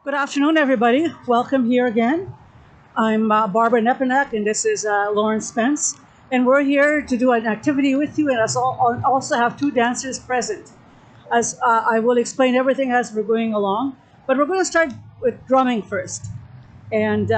Good afternoon, everybody. Welcome here again. I'm Barbara Nepinak, and this is Lauren Spence. And we're here to do an activity with you, and also have two dancers present. As I will explain everything as we're going along, but we're going to start with drumming first. And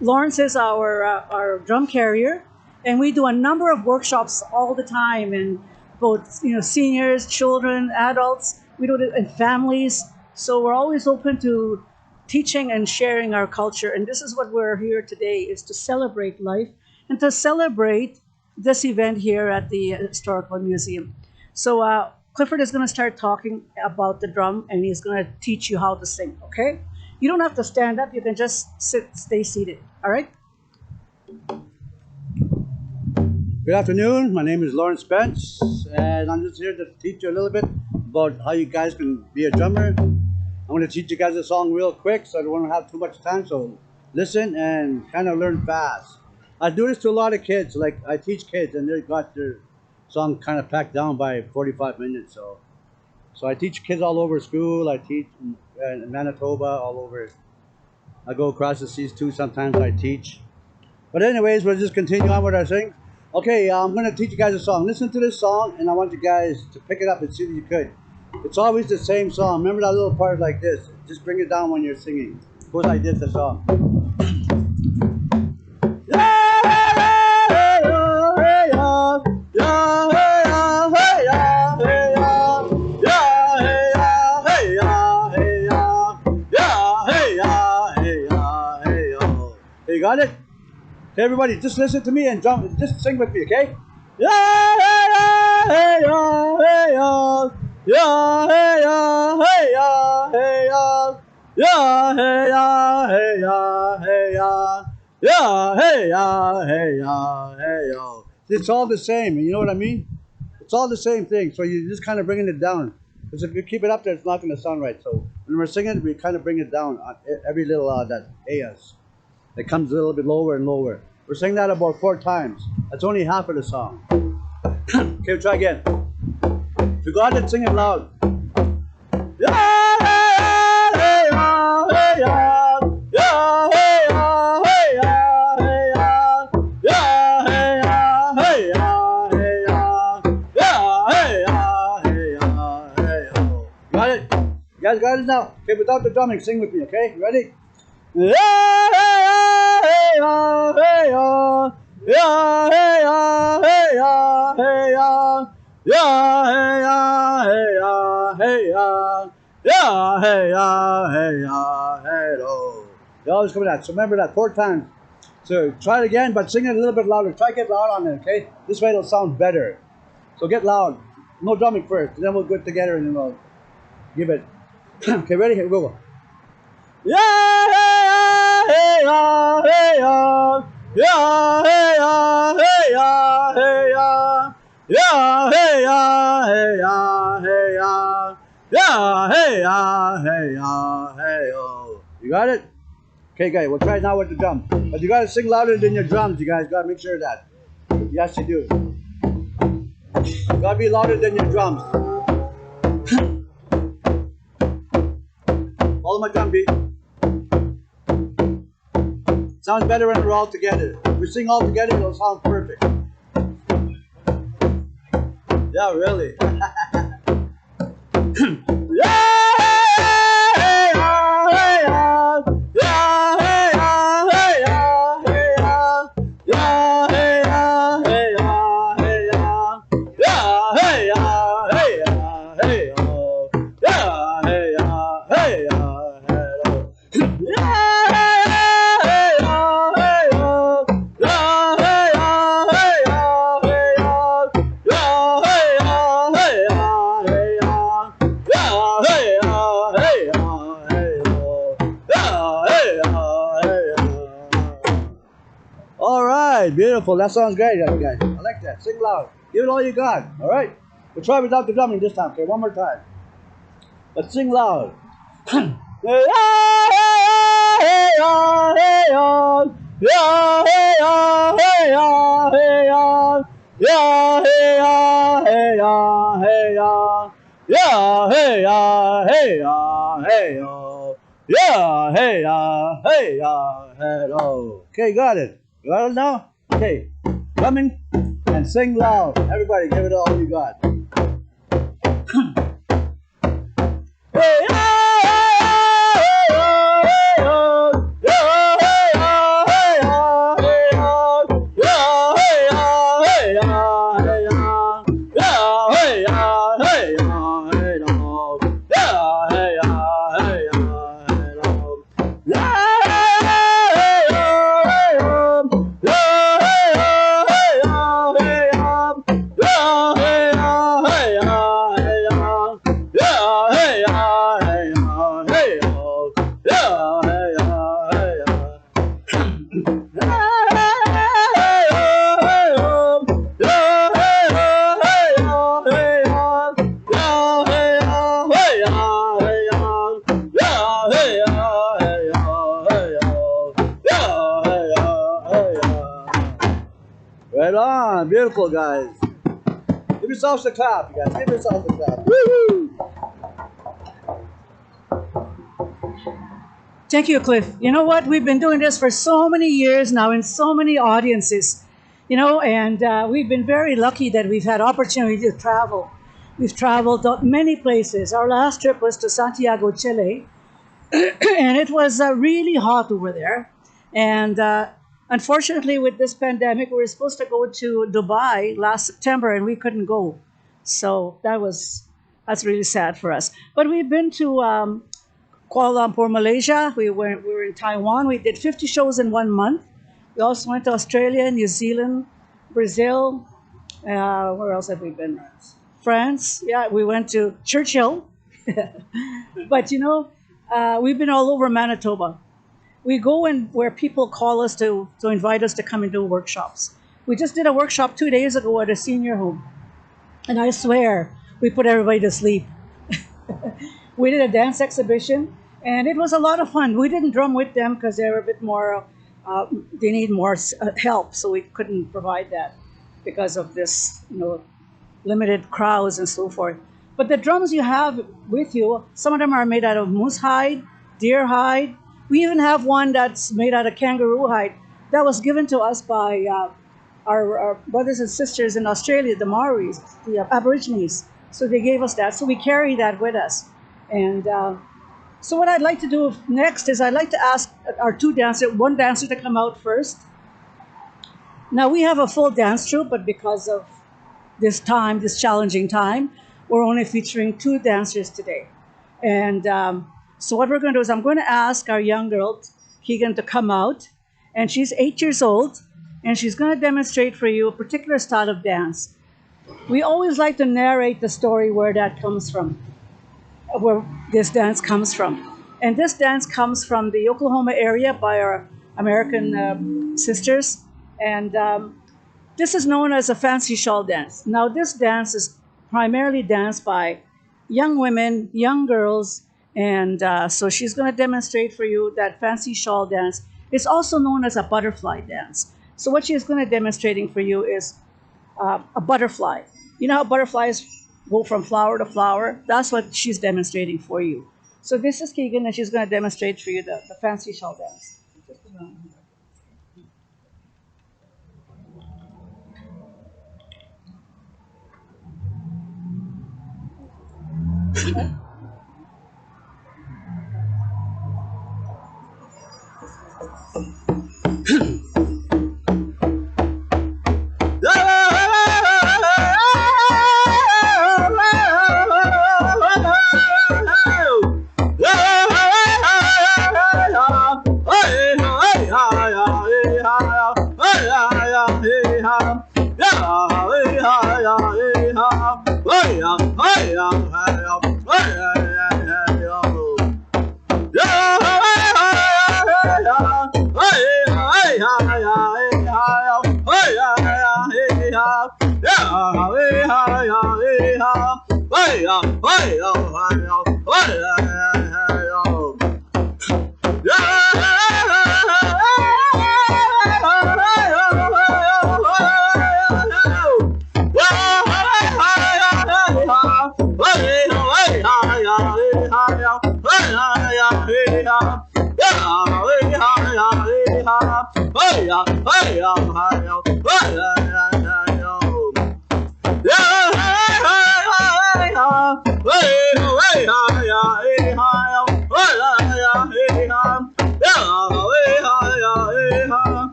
Lawrence is our drum carrier, and we do a number of workshops all the time, and both seniors, children, adults. We do it in families, so we're always open to teaching and sharing our culture. And this is what we're here today: is to celebrate life and to celebrate this event here at the historical museum. So Clifford is going to start talking about the drum, and he's going to teach you how to sing. Okay? You don't have to stand up. You can just stay seated. All right? Good afternoon. My name is Lawrence Spence, and I'm just here to teach you a little bit about how you guys can be a drummer. I'm going to teach you guys a song real quick, so I don't want to have too much time. So listen and kind of learn fast. I do this to a lot of kids. Like I teach kids, and they got their song kind of packed down by 45 minutes. So I teach kids all over school. I teach in Manitoba, all over. I go across the seas too. Sometimes I teach. But anyways, we'll just continue on with our thing. Okay, I'm going to teach you guys a song. Listen to this song, and I want you guys to pick it up and see if you could. It's always the same song. Remember that little part like this. Just bring it down when you're singing. Of course, I did the song. You got it? Okay, everybody, just listen to me and jump. Just sing with me, okay? Yeah, yeah, hey, yeah, hey, yeah. Yeah, hey, yeah, hey, yeah, hey, yeah. Yeah, hey, yeah, hey, yeah, hey, yeah. Yeah, hey, yeah, hey, yeah, hey, yo. It's all the same, you know what I mean? It's all the same thing, so you're just kind of bringing it down. Because if you keep it up there, it's not going to sound right. So when we're singing, we kind of bring it down on every little that AS. It comes a little bit lower and lower. We're saying that about 4 times. That's only half of the song. Okay, we'll try again. If you got it, sing it loud. Yeah, hey, yeah, hey, yeah. Yeah, hey, yeah, hey, yeah, hey, yeah. Yeah, hey, yeah, hey, yeah, hey, yeah. Yeah, hey, yeah, hey, yeah, hey, oh. Got it? You guys got it now? Okay, without the drumming, sing with me, okay? You ready? Yeah, hey, yeah, hey, yeah. Yeah, hey, yeah, hey, yeah, hey, yeah. Yeah, hey, yeah, hey, yeah, hey, yeah. Yeah, hey, yeah, hey, yeah, hey, oh. You always come with that. So remember that 4 times. So try it again, but sing it a little bit louder. Try to get loud on it, okay? This way it'll sound better. So get loud. No drumming first, and then we'll go together and then we'll give it. Okay, ready? Here we go. Yeah, hey, yeah, hey, yeah. Yeah, hey, yeah, hey, yeah, hey, yeah. Yeah, hey, yeah, hey, yeah, hey, yeah. Yeah, hey, yeah, hey, yeah, hey, oh. You got it? Okay, guys, we'll try it now with the drum. But you gotta sing louder than your drums, you guys. Gotta make sure of that. Yes, you do. You gotta be louder than your drums. Follow my drum beat. Sounds better when we're all together. If we sing all together, it'll sound perfect. Yeah, really. Beautiful. That sounds great, guys. I like that. Sing loud. Give it all you got. All right? We'll try without the drumming this time. Okay, one more time. Let's sing loud. Yeah, hey, yeah, hey, yeah. Yeah, hey, yeah, hey, yeah, hey, yeah. Yeah, hey, yeah, hey, yeah, hey, yeah. Yeah, hey, yeah, hey, yeah, hey, yeah. Yeah, hey, hey, hello. Okay, got it. Got it now? Okay, coming and sing loud. Everybody, give it all you got. Hey, Right on, beautiful guys. Give yourselves a clap, you guys. Give yourselves a clap. Woo-hoo! Thank you, Cliff. You know what? We've been doing this for so many years now in so many audiences, and we've been very lucky that we've had opportunity to travel. We've traveled to many places. Our last trip was to Santiago, Chile, and it was really hot over there. And unfortunately, with this pandemic, we were supposed to go to Dubai last September, and we couldn't go. So that's really sad for us. But we've been to Kuala Lumpur, Malaysia. We were in Taiwan. We did 50 shows in 1 month. We also went to Australia, New Zealand, Brazil. Where else have we been? France. Yeah, we went to Churchill. But we've been all over Manitoba. We go in where people call us to invite us to come and do workshops. We just did a workshop 2 days ago at a senior home. And I swear, we put everybody to sleep. We did a dance exhibition, and it was a lot of fun. We didn't drum with them because they were a bit more, they need more help, so we couldn't provide that because of this, limited crowds and so forth. But the drums you have with you, some of them are made out of moose hide, deer hide. We even have one that's made out of kangaroo hide that was given to us by our brothers and sisters in Australia, the Maoris, the Aborigines. So they gave us that. So we carry that with us. And so what I'd like to do next is I'd like to ask our one dancer to come out first. Now we have a full dance troupe, but because of this challenging time, we're only featuring 2 dancers today. And so what we're going to do is I'm going to ask our young girl, Keegan, to come out. And she's 8 years old, and she's going to demonstrate for you a particular style of dance. We always like to narrate the story where that comes from, where this dance comes from. And this dance comes from the Oklahoma area by our American sisters. And this is known as a fancy shawl dance. Now, this dance is primarily danced by young women, young girls, and so she's going to demonstrate for you that fancy shawl dance. It's also known as a butterfly dance. So what she's going to demonstrating for you is a butterfly. You know how butterflies go from flower to flower? That's what she's demonstrating for you. So this is Keegan, and she's going to demonstrate for you the fancy shawl dance.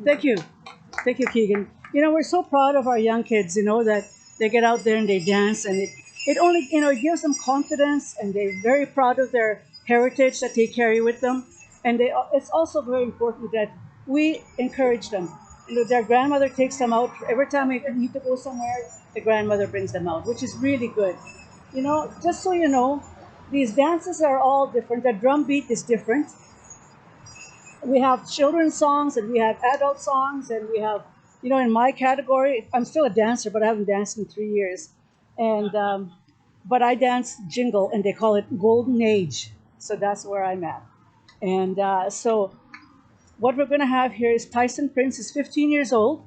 Thank you. Thank you, Keegan. You know, we're so proud of our young kids, you know, that they get out there and they dance, and it only, you know, it gives them confidence, and they're very proud of their heritage that they carry with them. And it's also very important that we encourage them. You know, their grandmother takes them out. Every time we need to go somewhere, the grandmother brings them out, which is really good. You know, just so you know, these dances are all different. The drum beat is different. We have children's songs and we have adult songs, and we have, you know, in my category, I'm still a dancer, but I haven't danced in 3 years. And but I dance jingle, and they call it golden age. So that's where I'm at. And so what we're going to have here is Tyson Prince is 15 years old.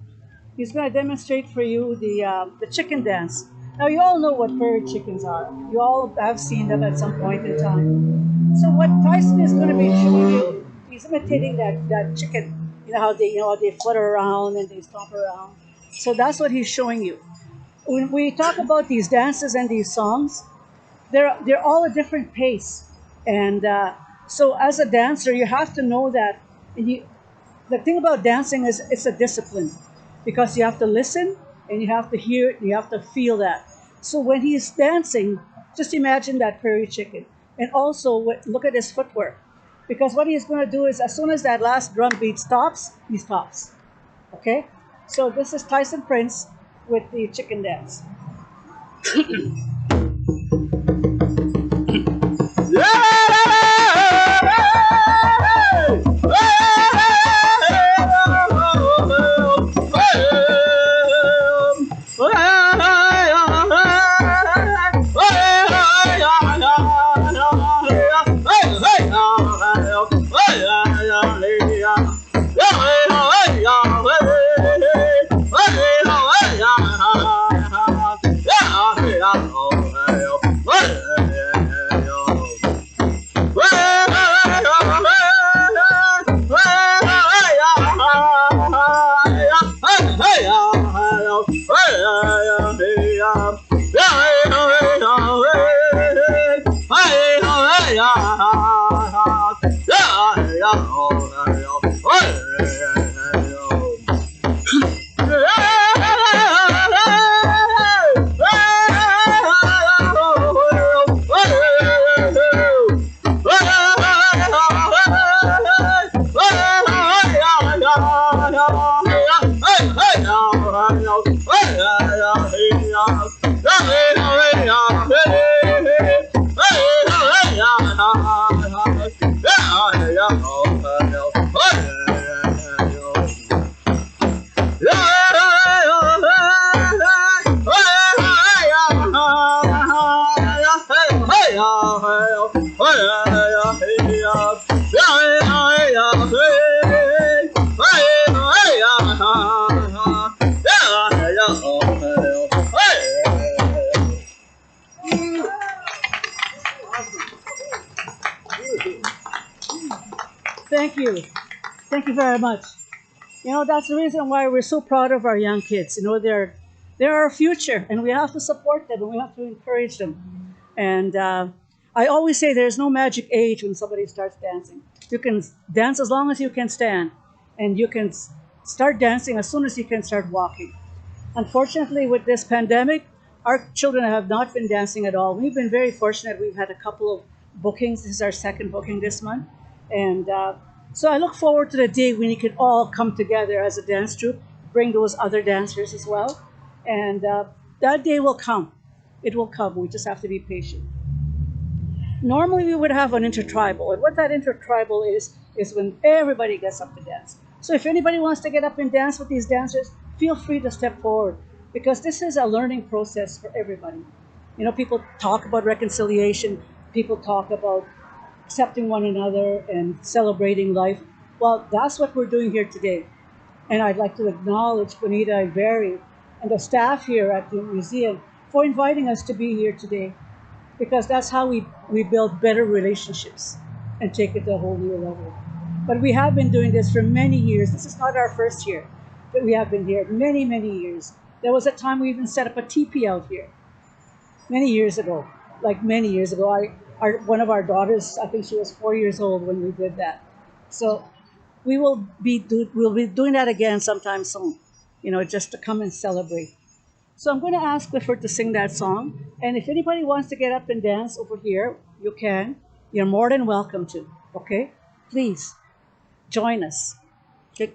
He's going to demonstrate for you the chicken dance. Now, you all know what prairie chickens are. You all have seen them at some point in time. So what Tyson is going to be showing you, he's imitating that chicken. You know how they flutter around and they stomp around. So that's what he's showing you. When we talk about these dances and these songs, they're all a different pace. And so as a dancer, you have to know that. The thing about dancing is it's a discipline, because you have to listen and you have to hear it and you have to feel that. So when he's dancing, just imagine that prairie chicken. And also look at his footwork. Because what he's going to do is, as soon as that last drum beat stops, he stops. Okay? So this is Tyson Prince with the chicken dance. Thank you. Thank you very much. You know, that's the reason why we're so proud of our young kids. You know, they're our future, and we have to support them, and we have to encourage them. And I always say there's no magic age when somebody starts dancing. You can dance as long as you can stand, and you can start dancing as soon as you can start walking. Unfortunately, with this pandemic, our children have not been dancing at all. We've been very fortunate. We've had a couple of bookings. This is our second booking this month. And so I look forward to the day when you can all come together as a dance troupe, bring those other dancers as well. And that day will come. It will come. We just have to be patient. Normally we would have an intertribal. And what that intertribal is when everybody gets up to dance. So if anybody wants to get up and dance with these dancers, feel free to step forward, because this is a learning process for everybody. You know, people talk about reconciliation. People talk about accepting one another and celebrating life. Well, that's what we're doing here today. And I'd like to acknowledge Bonita and Barry and the staff here at the museum for inviting us to be here today, because that's how we build better relationships and take it to a whole new level. But we have been doing this for many years. This is not our first year, but we have been here many, many years. There was a time we even set up a teepee out here many years ago, like many years ago. One of our daughters, I think she was 4 years old when we did that. So we'll be doing that again sometime soon, just to come and celebrate. So I'm going to ask Clifford to sing that song, and if anybody wants to get up and dance over here, you can. You're more than welcome to. Okay, please join us. Okay.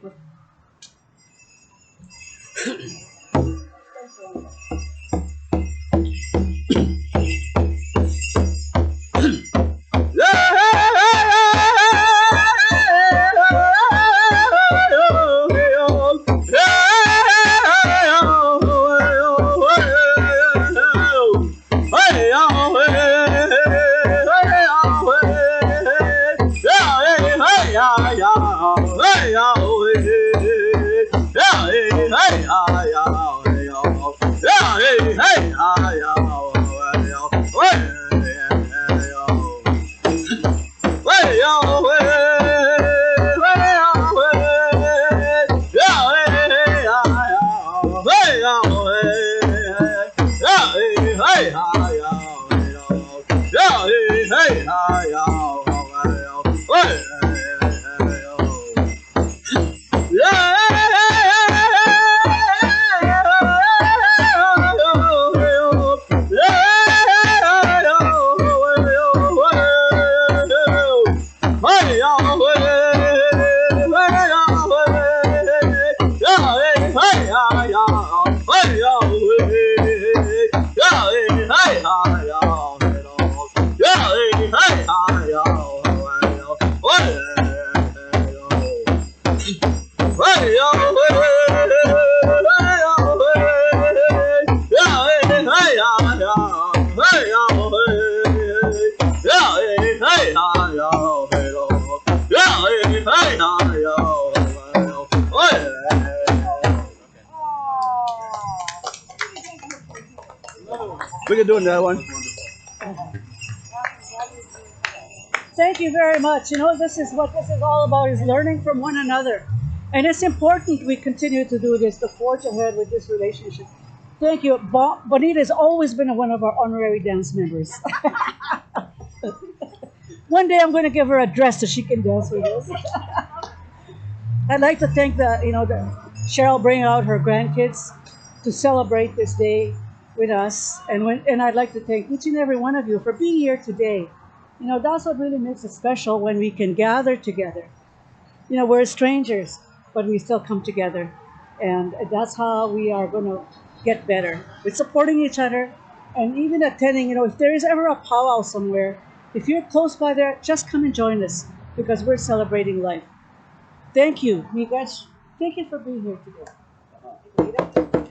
We can do another one. Thank you very much. This is what this is all about, is learning from one another. And it's important we continue to do this, to forge ahead with this relationship. Thank you. Bonita has always been one of our honorary dance members. One day I'm going to give her a dress so she can dance with us. I'd like to thank the Cheryl bringing out her grandkids to celebrate this day with us. And I'd like to thank each and every one of you for being here today. That's what really makes it special, when we can gather together. We're strangers, but we still come together. And that's how we are going to get better, with supporting each other, and even attending, if there is ever a powwow somewhere, if you're close by there, just come and join us, because we're celebrating life. Thank you, Miigwech. Thank you for being here today.